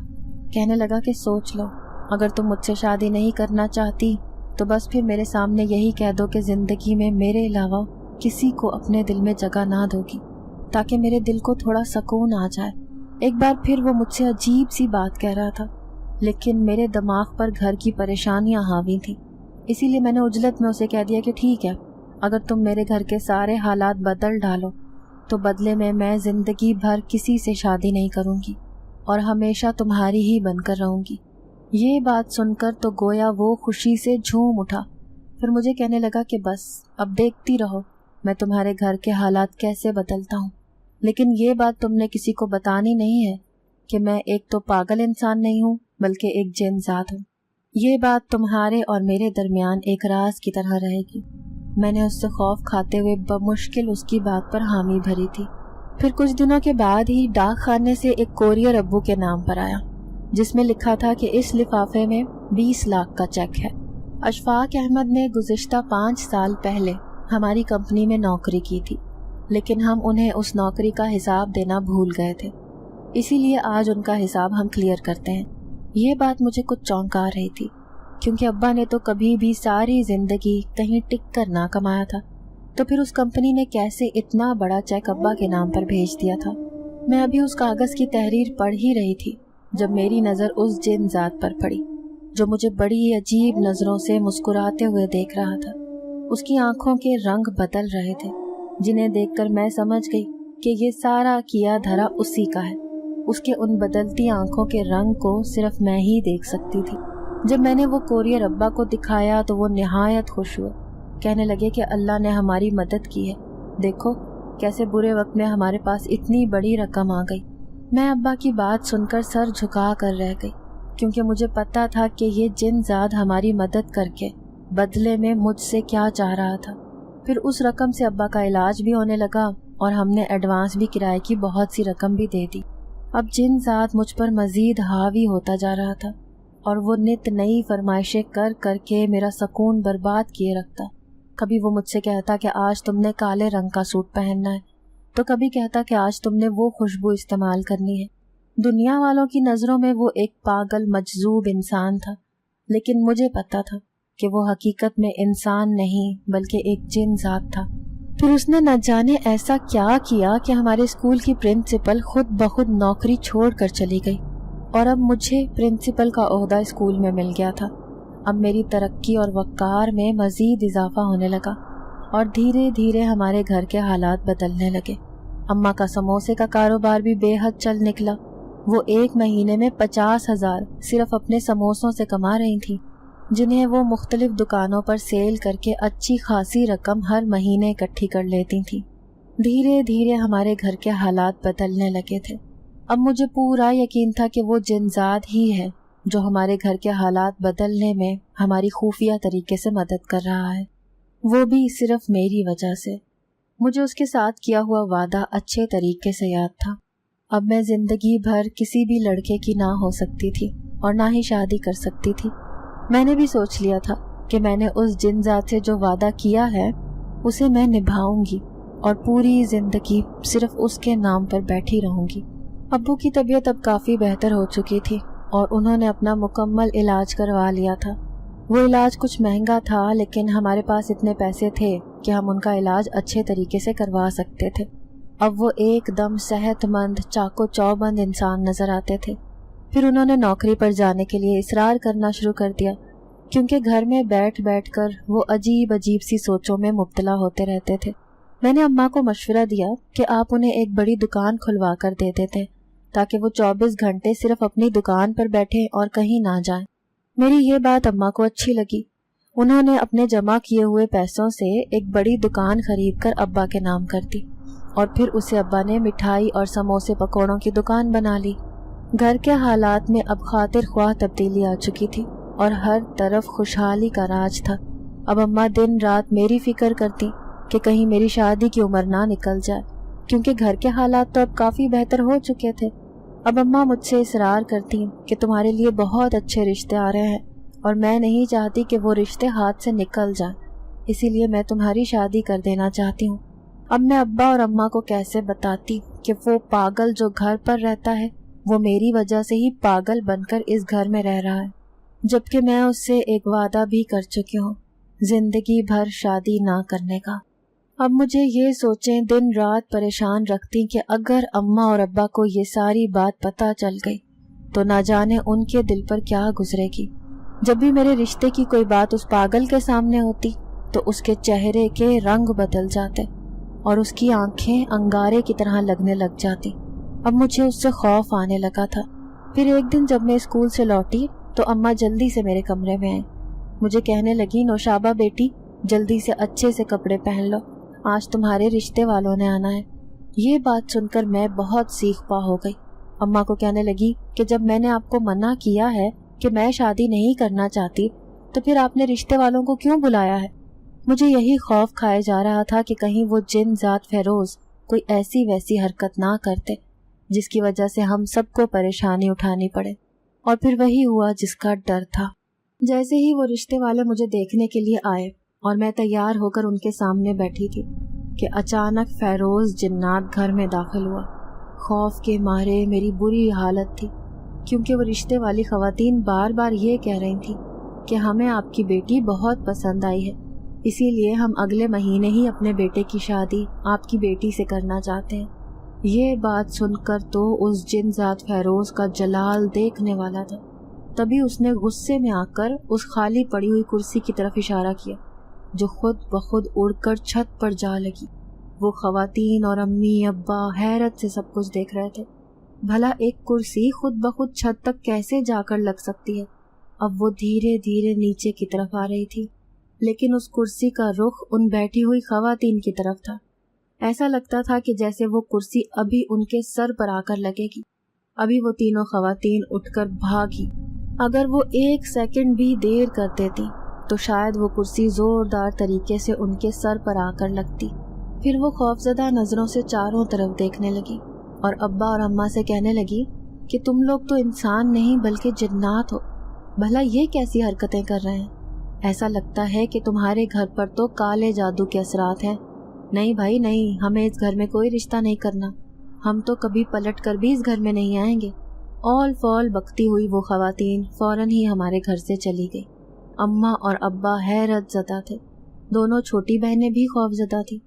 Speaker 2: कहने लगा कि सोच लो, अगर तुम मुझसे शादी नहीं करना चाहती तो बस फिर मेरे सामने यही कह दो कि ज़िंदगी में मेरे अलावा किसी को अपने दिल में जगह ना दोगी, ताकि मेरे दिल को थोड़ा सुकून आ जाए। एक बार फिर वो मुझसे अजीब सी बात कह रहा था, लेकिन मेरे दिमाग पर घर की परेशानियां हावी थी, इसीलिए मैंने उजलत में उसे कह दिया कि ठीक है, अगर तुम मेरे घर के सारे हालात बदल डालो तो बदले में मैं ज़िंदगी भर किसी से शादी नहीं करूँगी और हमेशा तुम्हारी ही बनकर रहूँगी। ये बात सुनकर तो गोया वो खुशी से झूम उठा। फिर मुझे कहने लगा कि बस अब देखती रहो मैं तुम्हारे घर के हालात कैसे बदलता हूँ, लेकिन ये बात तुमने किसी को बतानी नहीं है कि मैं एक तो पागल इंसान नहीं हूँ बल्कि एक जिन्नजात हूँ। ये बात तुम्हारे और मेरे दरमियान एक राज की तरह रहेगी। मैंने उससे खौफ खाते हुए बमुश्किल उसकी बात पर हामी भरी थी। फिर कुछ दिनों के बाद ही डाक खाने से एक कोरियर अब्बू के नाम पर आया, जिसमें लिखा था कि इस लिफाफे में 20 लाख का चेक है। اشفاق احمد نے گزشتہ 5 سال پہلے ہماری کمپنی میں نوکری کی تھی، لیکن ہم انہیں اس نوکری کا حساب دینا بھول گئے تھے، اسی لیے آج ان کا حساب ہم کلیئر کرتے ہیں۔ یہ بات مجھے کچھ چونکا رہی تھی، کیونکہ ابا نے تو کبھی بھی ساری زندگی کہیں ٹک کر نہ کمایا تھا، تو پھر اس کمپنی نے کیسے اتنا بڑا چیک ابا کے نام پر بھیج دیا تھا۔ میں ابھی اس کاغذ کی تحریر پڑھ ہی رہی تھی جب میری نظر اس جن ذات پر پڑی جو مجھے بڑی عجیب نظروں سے مسکراتے ہوئے دیکھ رہا تھا۔ اس کی آنکھوں کے رنگ بدل رہے تھے، جنہیں دیکھ کر میں سمجھ گئی کہ یہ سارا کیا دھرا اسی کا ہے۔ اس کے ان بدلتی آنکھوں کے رنگ کو صرف میں ہی دیکھ سکتی تھی۔ جب میں نے وہ کوریئر ابا کو دکھایا تو وہ نہایت خوش ہوئے، کہنے لگے کہ اللہ نے ہماری مدد کی ہے، دیکھو کیسے برے وقت میں ہمارے پاس اتنی بڑی رقم آ گئی۔ میں ابا کی بات سن کر سر جھکا کر رہ گئی، کیونکہ مجھے پتا تھا کہ یہ جن زاد ہماری مدد کر کے بدلے میں مجھ سے کیا چاہ رہا تھا۔ پھر اس رقم سے ابا کا علاج بھی ہونے لگا اور ہم نے ایڈوانس بھی کرائے کی بہت سی رقم بھی دے دی۔ اب جن ذات مجھ پر مزید حاوی ہوتا جا رہا تھا اور وہ نت نئی فرمائشیں کر کر کے میرا سکون برباد کیے رکھتا۔ کبھی وہ مجھ سے کہتا کہ آج تم نے کالے رنگ کا سوٹ پہننا ہے، تو کبھی کہتا کہ آج تم نے وہ خوشبو استعمال کرنی ہے۔ دنیا والوں کی نظروں میں وہ ایک پاگل مجذوب انسان تھا، لیکن مجھے پتا تھا کہ وہ حقیقت میں انسان نہیں بلکہ ایک جن ذات تھا۔ پھر اس نے نہ جانے ایسا کیا کیا کہ ہمارے اسکول کی پرنسپل خود بخود نوکری چھوڑ کر چلی گئی، اور اب مجھے پرنسپل کا عہدہ اسکول میں مل گیا تھا۔ اب میری ترقی اور وقار میں مزید اضافہ ہونے لگا اور دھیرے دھیرے ہمارے گھر کے حالات بدلنے لگے۔ اماں کا سموسے کا کاروبار بھی بے حد چل نکلا۔ وہ 1 مہینے میں 50,000 صرف اپنے سموسوں سے کما رہی تھیں، جنہیں وہ مختلف دکانوں پر سیل کر کے اچھی خاصی رقم ہر مہینے اکٹھی کر لیتی تھیں۔ دھیرے دھیرے ہمارے گھر کے حالات بدلنے لگے تھے۔ اب مجھے پورا یقین تھا کہ وہ جنزاد ہی ہے جو ہمارے گھر کے حالات بدلنے میں ہماری خفیہ طریقے سے مدد کر رہا ہے، وہ بھی صرف میری وجہ سے۔ مجھے اس کے ساتھ کیا ہوا وعدہ اچھے طریقے سے یاد تھا۔ اب میں زندگی بھر کسی بھی لڑکے کی نہ ہو سکتی تھی اور نہ ہی شادی کر سکتی تھی۔ میں نے بھی سوچ لیا تھا کہ میں نے اس جن ذات سے جو وعدہ کیا ہے اسے میں نبھاؤں گی اور پوری زندگی صرف اس کے نام پر بیٹھی رہوں گی۔ ابو کی طبیعت اب کافی بہتر ہو چکی تھی اور انہوں نے اپنا مکمل علاج کروا لیا تھا۔ وہ علاج کچھ مہنگا تھا، لیکن ہمارے پاس اتنے پیسے تھے کہ ہم ان کا علاج اچھے طریقے سے کروا سکتے تھے۔ اب وہ ایک دم صحت مند چاق و چوبند انسان نظر آتے تھے۔ پھر انہوں نے نوکری پر جانے کے لیے اصرار کرنا شروع کر دیا، کیونکہ گھر میں بیٹھ بیٹھ کر وہ عجیب عجیب سی سوچوں میں مبتلا ہوتے رہتے تھے۔ میں نے اماں کو مشورہ دیا کہ آپ انہیں ایک بڑی دکان کھلوا کر دے دیتے تاکہ وہ 24 گھنٹے صرف اپنی دکان پر بیٹھیں اور کہیں نہ جائیں۔ میری یہ بات اماں کو اچھی لگی۔ انہوں نے اپنے جمع کیے ہوئے پیسوں سے ایک بڑی دکان خرید کر ابا کے نام کر دی اور پھر اسے ابا نے مٹھائی اور سموسے پکوڑوں کی دکان بنا لی۔ گھر کے حالات میں اب خاطر خواہ تبدیلی آ چکی تھی اور ہر طرف خوشحالی کا راج تھا۔ اب اماں دن رات میری فکر کرتی کہ کہیں میری شادی کی عمر نہ نکل جائے، کیونکہ گھر کے حالات تو اب کافی بہتر ہو چکے تھے۔ اب اماں مجھ سے اصرار کرتی کہ تمہارے لیے بہت اچھے رشتے آ رہے ہیں اور میں نہیں چاہتی کہ وہ رشتے ہاتھ سے نکل جائیں، اسی لیے میں تمہاری شادی کر دینا چاہتی ہوں۔ اب میں ابا اور اماں کو کیسے بتاتی کہ وہ پاگل جو گھر پر رہتا ہے وہ میری وجہ سے ہی پاگل بن کر اس گھر میں رہ رہا ہے، جبکہ میں اس سے ایک وعدہ بھی کر چکی ہوں، زندگی بھر شادی نہ کرنے کا۔ اب مجھے یہ سوچیں دن رات پریشان رکھتی کہ اگر اماں اور ابا کو یہ ساری بات پتہ چل گئی تو نہ جانے ان کے دل پر کیا گزرے گی۔ جب بھی میرے رشتے کی کوئی بات اس پاگل کے سامنے ہوتی تو اس کے چہرے کے رنگ بدل جاتے اور اس کی آنکھیں انگارے کی طرح لگنے لگ جاتی۔ اب مجھے اس سے خوف آنے لگا تھا۔ پھر ایک دن جب میں اسکول سے لوٹی تو اماں جلدی سے میرے کمرے میں آئیں۔ مجھے کہنے لگی، نوشابہ بیٹی جلدی سے اچھے سے کپڑے پہن لو، آج تمہارے رشتے والوں نے آنا ہے۔ یہ بات سن کر میں بہت سیخ پا ہو گئی۔ اماں کو کہنے لگی کہ جب میں نے آپ کو منع کیا ہے کہ میں شادی نہیں کرنا چاہتی تو پھر آپ نے رشتے والوں کو کیوں بلایا ہے؟ مجھے یہی خوف کھائے جا رہا تھا کہ کہیں وہ جن ذات فیروز کوئی ایسی ویسی حرکت نہ کرتے جس کی وجہ سے ہم سب کو پریشانی اٹھانی پڑے، اور پھر وہی ہوا جس کا ڈر تھا۔ जैसे ही वो रिश्ते वाले मुझे देखने के लिए आए और मैं तैयार होकर उनके सामने बैठी थी कि अचानक फेरोज जिन्नात घर में दाखिल हुआ। खौफ के मारे मेरी बुरी हालत थी, क्योंकि वो रिश्ते वाली खवातीन बार बार ये कह रही थी कि हमें आपकी बेटी बहुत पसंद आई है, इसीलिए हम अगले महीने ही अपने बेटे की शादी आपकी बेटी से करना चाहते हैं। ये बात सुनकर तो उस जिनजात फेरोज का जलाल देखने वाला था। तभी उसने गुस्से में आकर उस खाली पड़ी हुई कुर्सी की तरफ इशारा किया, जो खुद ब खुद उड़कर छत पर जा लगी। वो खवातीन और अम्मी अब्बा हैरत से सब कुछ देख रहे थे। भला एक कुर्सी खुद ब खुद छत तक कैसे जाकर लग सकती है। अब वो धीरे धीरे नीचे की तरफ आ रही थी, लेकिन उस कुर्सी का रुख उन बैठी हुई खवातीन की तरफ था। ऐसा लगता था कि जैसे वो कुर्सी अभी उनके सर पर आकर लगेगी। अभी वो तीनों खवातीन उठकर भागी। अगर वो एक सेकंड भी देर कर देती तो शायद वो कुर्सी जोरदार तरीके से उनके सर पर आकर लगती। फिर वो खौफजदा नजरों से चारों तरफ देखने लगी और अब्बा और अम्मा से कहने लगी कि तुम लोग तो इंसान नहीं बल्कि जिन्नात हो। भला ये कैसी हरकतें कर रहे हैं? ऐसा लगता है कि तुम्हारे घर पर तो काले जादू के असरात हैं। नहीं भाई नहीं, हमें इस घर में कोई रिश्ता नहीं करना। हम तो कभी पलट कर भी इस घर में नहीं आएंगे। ऑल फॉल बकती हुई वो खवातीन फौरन ही हमारे घर से चली गई। अम्मा और अब्बा हैरत ज़दा थे। दोनों छोटी बहनें भी खौफजदा थी,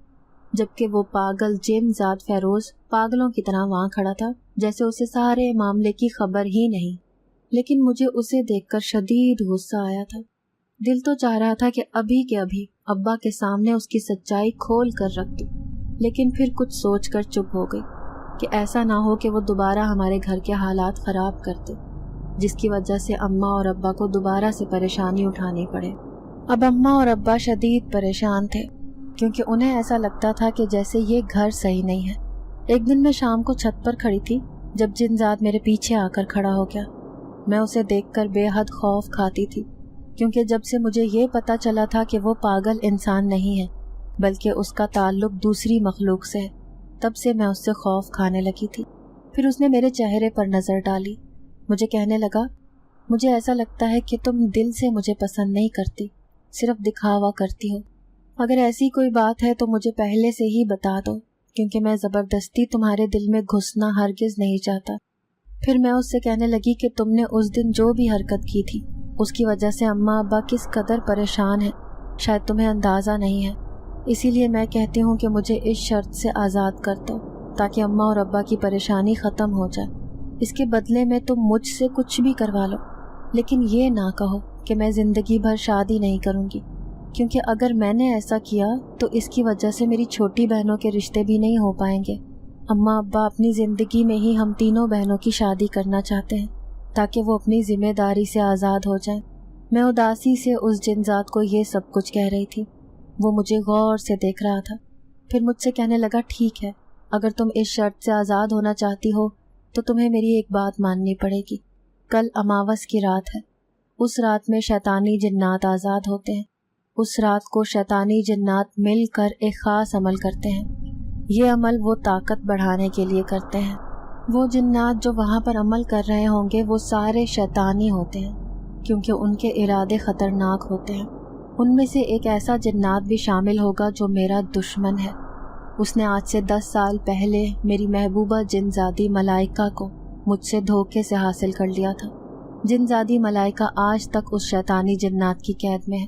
Speaker 2: जबकि वो पागल जिनजात फेरोज पागलों की तरह वहाँ खड़ा था, जैसे उसे सारे मामले की खबर ही नहीं। लेकिन मुझे उसे देखकर शदीद गुस्सा आया था। दिल तो चाह रहा था कि अभी के अभी अब्बा के सामने उसकी सच्चाई खोल कर रख दूं, लेकिन फिर कुछ सोचकर चुप हो गई कि ऐसा ना हो कि वो दोबारा हमारे घर के हालात ख़राब करते, जिसकी वजह से अम्मा और अब्बा को दोबारा से परेशानी उठानी पड़े। अब अम्मा और अब्बा शदीद परेशान थे, क्योंकि उन्हें ऐसा लगता था कि जैसे ये घर सही नहीं है। एक दिन मैं शाम को छत पर खड़ी थी जब जिनजात मेरे पीछे आकर खड़ा हो गया। मैं उसे देखकर बेहद खौफ खाती थी, क्योंकि जब से मुझे ये पता चला था कि वो पागल इंसान नहीं है बल्कि उसका ताल्लुक दूसरी मखलूक से है, तब से मैं उससे खौफ खाने लगी थी। फिर उसने मेरे चेहरे पर नज़र डाली। मुझे कहने लगा, मुझे ऐसा लगता है कि तुम दिल से मुझे पसंद नहीं करती, सिर्फ दिखावा करती हो। अगर ऐसी कोई बात है तो मुझे पहले से ही बता दो, क्योंकि मैं ज़बरदस्ती तुम्हारे दिल में घुसना हरगिज़ नहीं चाहता। फिर मैं उससे कहने लगी कि तुमने उस दिन जो भी हरकत की थी उसकी वजह से अम्मा अब्बा किस कदर परेशान हैं, शायद तुम्हें अंदाज़ा नहीं है। इसीलिए मैं कहती हूँ कि मुझे इस शर्त से आज़ाद कर दो, ताकि अम्मा और अब्बा की परेशानी ख़त्म हो जाए। इसके बदले में तुम मुझसे कुछ भी करवा लो, लेकिन ये ना कहो कि मैं ज़िंदगी भर शादी नहीं करूँगी, क्योंकि अगर मैंने ऐसा किया तो इसकी वजह से मेरी छोटी बहनों के रिश्ते भी नहीं हो पाएंगे। अम्मा अब्बा अपनी ज़िंदगी में ही हम तीनों बहनों की शादी करना चाहते हैं, ताकि वो अपनी ज़िम्मेदारी से आज़ाद हो जाएं। मैं उदासी से उस जिनजात को ये सब कुछ कह रही थी। वो मुझे गौर से देख रहा था। फिर मुझसे कहने लगा, ठीक है, अगर तुम इस शर्त से आज़ाद होना चाहती हो तो तुम्हें मेरी एक बात माननी पड़ेगी। कल अमावस की रात है। उस रात में शैतानी जिन्नात आज़ाद होते हैं। उस रात को शैतानी जिन्नात मिलकर एक ख़ास अमल करते हैं। ये अमल वो ताकत बढ़ाने के लिए करते हैं। वो जिन्नात जो वहाँ पर अमल कर रहे होंगे वो सारे शैतानी होते हैं, क्योंकि उनके इरादे ख़तरनाक होते हैं। उनमें से एक ऐसा जिन्नात भी शामिल होगा जो मेरा दुश्मन है। उसने आज से 10 साल पहले मेरी महबूबा जिनजादी मलाइका को मुझसे धोखे से हासिल कर लिया था। जिनजादी मलाइका आज तक उस शैतानी जिन्नात की कैद में है।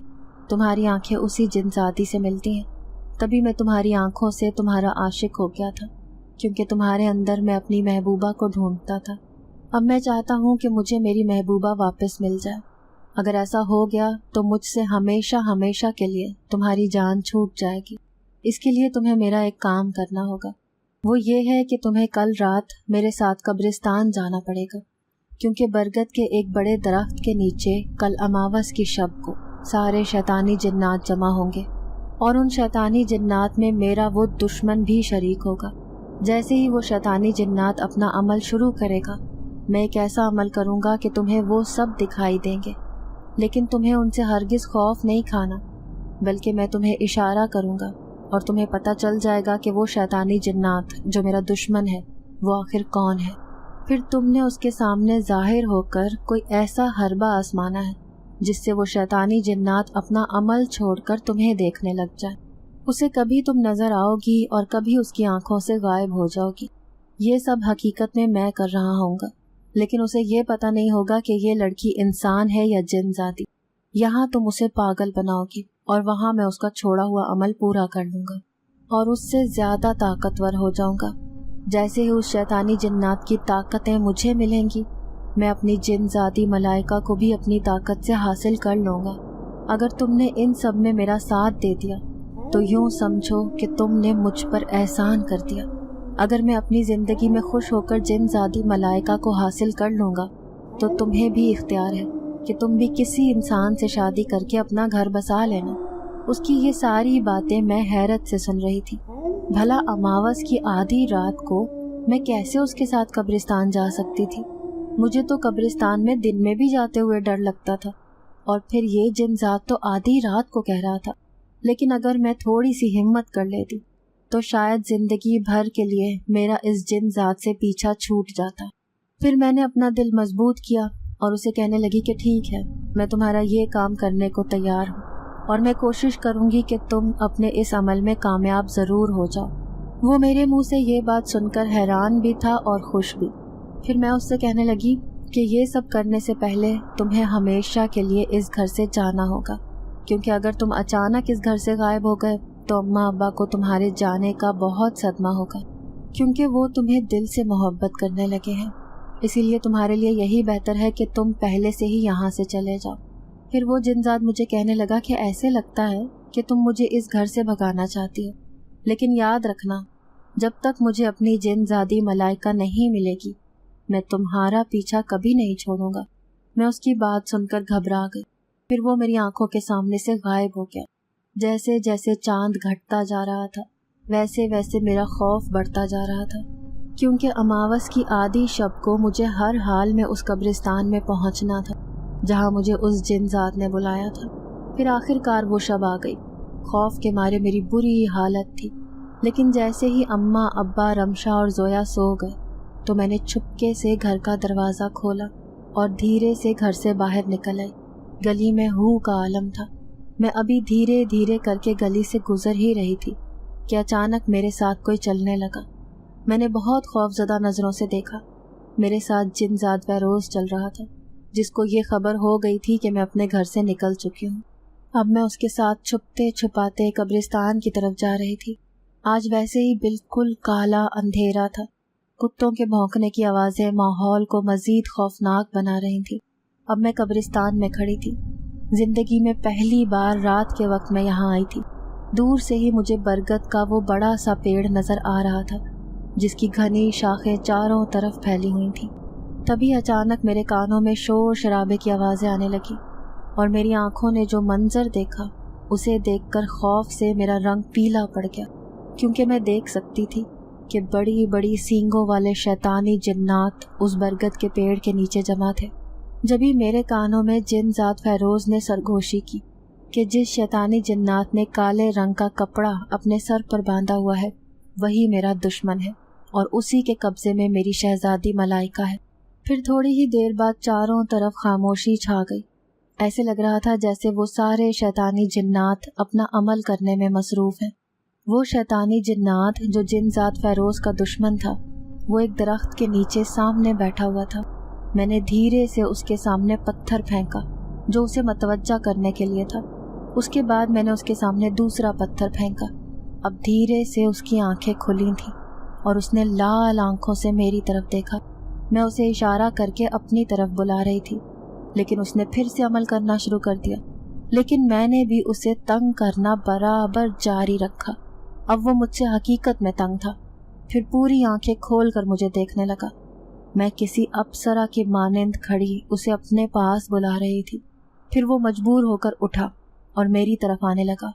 Speaker 2: तुम्हारी आंखें उसी जिनजादी से मिलती हैं, तभी मैं तुम्हारी आंखों से तुम्हारा आशिक हो गया था, क्योंकि तुम्हारे अंदर मैं अपनी महबूबा को ढूंढता था। अब मैं चाहता हूँ कि मुझे मेरी महबूबा वापस मिल जाए। अगर ऐसा हो गया तो मुझसे हमेशा हमेशा के लिए तुम्हारी जान छूट जाएगी। इसके लिए तुम्हें मेरा एक काम करना होगा। वो ये है कि तुम्हें कल रात मेरे साथ कब्रिस्तान जाना पड़ेगा, क्योंकि बरगद के एक बड़े दरख्त के नीचे कल अमावस की शब को सारे शैतानी जिन्नात जमा होंगे, और उन शैतानी जिन्नात में मेरा वो दुश्मन भी शरीक होगा। जैसे ही वो शैतानी जिन्नात अपना अमल शुरू करेगा, मैं एक ऐसा अमल करूँगा कि तुम्हें वो सब दिखाई देंगे, लेकिन तुम्हें उनसे हरगिज़ खौफ नहीं खाना, बल्कि मैं तुम्हें इशारा करूँगा और तुम्हें पता चल जाएगा कि वो शैतानी जिन्नात जो मेरा दुश्मन है वो आखिर कौन है। फिर तुमने उसके सामने ज़ाहिर होकर कोई ऐसा हरबा आजमाना है जिससे वो शैतानी जिन्नात अपना अमल छोड़कर तुम्हें देखने लग जाए। उसे कभी तुम नजर आओगी और कभी उसकी आंखों से गायब हो जाओगी। ये सब हकीकत में मैं कर रहा होऊंगा, लेकिन उसे ये पता नहीं होगा कि ये लड़की इंसान है या जिन जाती। यहाँ तुम उसे पागल बनाओगी और वहाँ मैं उसका छोड़ा हुआ अमल पूरा कर लूँगा और उससे ज़्यादा ताकतवर हो जाऊँगा। जैसे ही उस शैतानी जिन्नात की ताकतें मुझे मिलेंगी, मैं अपनी जिन जाती मलाइका को भी अपनी ताकत से हासिल कर लूँगा। अगर तुमने इन सब में मेरा साथ दे दिया तो यूँ समझो कि तुमने मुझ पर एहसान कर दिया। अगर मैं अपनी ज़िंदगी में खुश होकर जिन जाती मलाइका को हासिल कर लूँगा तो तुम्हें भी इख्तियार है कि तुम भी किसी इंसान से शादी करके अपना घर बसा लेना। उसकी ये सारी बातें मैं हैरत से सुन रही थी। भला अमावस की आधी रात को मैं कैसे उसके साथ कब्रिस्तान जा सकती थी? मुझे तो कब्रिस्तान में दिन में भी जाते हुए डर लगता था, और फिर ये जिन जात तो आधी रात को कह रहा था। लेकिन अगर मैं थोड़ी सी हिम्मत कर लेती तो शायद जिंदगी भर के लिए मेरा इस जिन जात से पीछा छूट जाता। फिर मैंने अपना दिल मजबूत किया और उसे कहने लगी कि ठीक है, मैं तुम्हारा ये काम करने को तैयार हूँ और मैं कोशिश करूँगी कि तुम अपने इस अमल में कामयाब ज़रूर हो जाओ। वो मेरे मुंह से ये बात सुनकर हैरान भी था और खुश भी। फिर मैं उससे कहने लगी कि ये सब करने से पहले तुम्हें हमेशा के लिए इस घर से जाना होगा, क्योंकि अगर तुम अचानक इस घर से गायब हो गए तो अम्मा अब्बा को तुम्हारे जाने का बहुत सदमा होगा, क्योंकि वो तुम्हें दिल से मोहब्बत करने लगे हैं। इसीलिए तुम्हारे लिए यही बेहतर है कि तुम पहले से ही यहाँ से चले जाओ। फिर वो जिनजात मुझे कहने लगा कि ऐसे लगता है कि तुम मुझे इस घर से भगाना चाहती हो, लेकिन याद रखना, जब तक मुझे अपनी जिनजादी मलाइका नहीं मिलेगी मैं तुम्हारा पीछा कभी नहीं छोड़ूंगा। मैं उसकी बात सुनकर घबरा गई। फिर वो मेरी आंखों के सामने से गायब हो गया। जैसे जैसे चांद घटता जा रहा था वैसे वैसे मेरा खौफ बढ़ता जा रहा था, क्योंकि अमावस की आधी शब को मुझे हर हाल में उस कब्रिस्तान में पहुंचना था जहां मुझे उस जिनजात ने बुलाया था। फिर आखिरकार वो शब आ गई। खौफ के मारे मेरी बुरी हालत थी, लेकिन जैसे ही अम्मा अब्बा रमशा और जोया सो गए तो मैंने चुपके से घर का दरवाज़ा खोला और धीरे से घर से बाहर निकल आई। गली में हू का आलम था। मैं अभी धीरे धीरे करके गली से गुजर ही रही थी कि अचानक मेरे साथ कोई चलने लगा। मैंने बहुत खौफजदा नज़रों से देखा। मेरे साथ जिनजात फैरोज चल रहा था, जिसको ये खबर हो गई थी कि मैं अपने घर से निकल चुकी हूँ। अब मैं उसके साथ छुपते छुपाते कब्रिस्तान की तरफ जा रही थी। आज वैसे ही बिल्कुल काला अंधेरा था। कुत्तों के भौंकने की आवाज़ें माहौल को मज़ीद खौफनाक बना रही थी। अब मैं कब्रिस्तान में खड़ी थी। जिंदगी में पहली बार रात के वक्त मैं यहाँ आई थी। दूर से ही मुझे बरगद का वो बड़ा सा पेड़ नज़र आ रहा था, जिसकी घनी शाखें चारों तरफ फैली हुई थी। तभी अचानक मेरे कानों में शोर शराबे की आवाज़ें आने लगी और मेरी आंखों ने जो मंजर देखा उसे देखकर खौफ से मेरा रंग पीला पड़ गया, क्योंकि मैं देख सकती थी कि बड़ी बड़ी सींगों वाले शैतानी जिन्नात उस बरगद के पेड़ के नीचे जमा थे। जब ही मेरे कानों में जिनजात फैरोज ने सरगोशी की कि जिस शैतानी जिन्नात ने काले रंग का कपड़ा अपने सर पर बांधा हुआ है वही मेरा दुश्मन है और उसी के कब्जे में मेरी शहजादी मलाइका है। फिर थोड़ी ही देर बाद चारों तरफ खामोशी छा गई। ऐसे लग रहा था जैसे वो सारे शैतानी जिन्नात अपना अमल करने में मसरूफ़ हैं। वो शैतानी जिन्नात जो जिनजात फैरोज का दुश्मन था, वो एक दरख्त के नीचे सामने बैठा हुआ था। मैंने धीरे से उसके सामने पत्थर फेंका जो उसे मतवज्जा करने के लिए था। उसके बाद मैंने उसके सामने दूसरा पत्थर फेंका। अब धीरे से उसकी आंखें खुली थीं और उसने लाल आंखों से मेरी तरफ देखा। मैं उसे इशारा करके अपनी तरफ बुला रही थी, लेकिन उसने फिर से अमल करना शुरू कर दिया। लेकिन मैंने भी उसे तंग करना बराबर जारी रखा। अब वो मुझसे हकीकत में तंग था। फिर पूरी आंखें खोल कर मुझे देखने लगा। मैं किसी अप्सरा की मानंद खड़ी उसे अपने पास बुला रही थी। फिर वो मजबूर होकर उठा और मेरी तरफ आने लगा।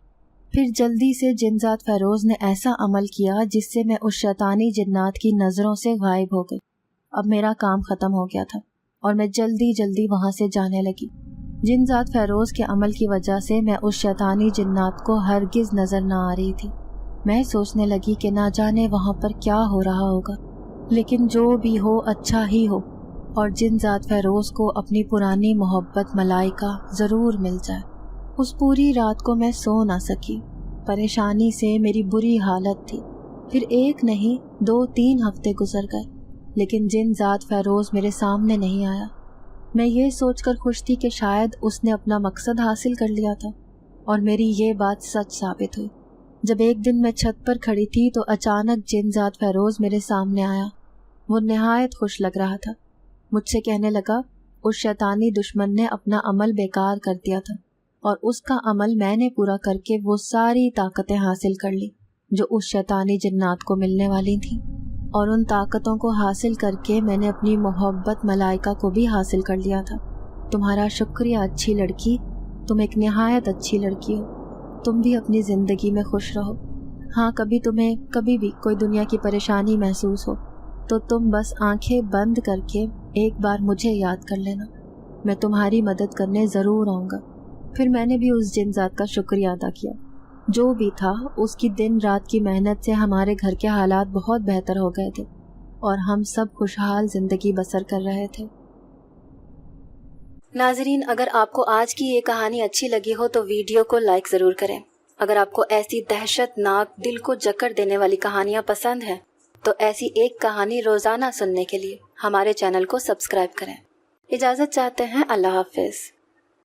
Speaker 2: फिर जल्दी से जिनजात फैरोज ने ऐसा अमल किया जिससे मैं उस शैतानी जिन्नात की नज़रों से गायब हो गई। अब मेरा काम ख़त्म हो गया था और मैं जल्दी जल्दी वहाँ से जाने लगी। जिनजात फैरोज के अमल की वजह से मैं उस शैतानी जिन्नात को हरगिज़ नज़र न आ रही थी। मैं सोचने लगी कि ना जाने वहाँ पर क्या हो रहा होगा, लेकिन जो भी हो अच्छा ही हो اور जिन ज़ात फ़ैरोज़ को अपनी पुरानी मोहब्बत मलाइका ज़रूर मिल जाए। उस पूरी रात को मैं सो ना सकी। परेशानी से मेरी बुरी हालत थी। फिर 1 नहीं 2-3 हफ्ते गुजर गए, लेकिन जिन ज़ात फ़ैरोज़ मेरे सामने नहीं आया। मैं ये सोचकर खुश थी कि शायद उसने अपना मकसद हासिल कर लिया था, और मेरी ये बात सच साबित हुई। जब एक दिन मैं छत पर खड़ी थी तो अचानक जिन ज़ात फ़ैरोज़ मेरे सामने आया। वो निहायत खुश लग रहा था। मुझसे कहने लगा, उस शैतानी दुश्मन ने अपना अमल बेकार कर दिया था, और उसका अमल मैंने पूरा करके वो सारी ताकतें हासिल कर ली जो उस शैतानी जिन्नात को मिलने वाली थी, और उन ताकतों को हासिल करके मैंने अपनी मोहब्बत मलाइका को भी हासिल कर लिया था। तुम्हारा शुक्रिया अच्छी लड़की, तुम एक निहायत अच्छी लड़की हो। तुम भी अपनी ज़िंदगी में खुश रहो। हाँ, कभी तुम्हें कभी भी कोई दुनिया की परेशानी महसूस हो तो तुम बस आंखें बंद करके एक बार मुझे याद कर लेना। मैं तुम्हारी मदद करने ज़रूर आऊँगा। फिर मैंने भी उस जिन ज़ात का शुक्रिया अदा किया। जो भी था, उसकी दिन रात की मेहनत से हमारे घर के हालात बहुत बेहतर हो गए थे, और हम सब खुशहाल ज़िंदगी बसर कर रहे थे।
Speaker 1: नाज़रीन, अगर आपको आज की ये कहानी अच्छी लगी हो तो वीडियो को लाइक ज़रूर करें। अगर आपको ऐसी दहशतनाक, दिल को जकड़ देने वाली कहानियाँ पसंद हैं तो ऐसी एक कहानी रोज़ाना सुनने के लिए हमारे चैनल को सब्सक्राइब करें। इजाज़त चाहते हैं। अल्लाह हाफ़िज़।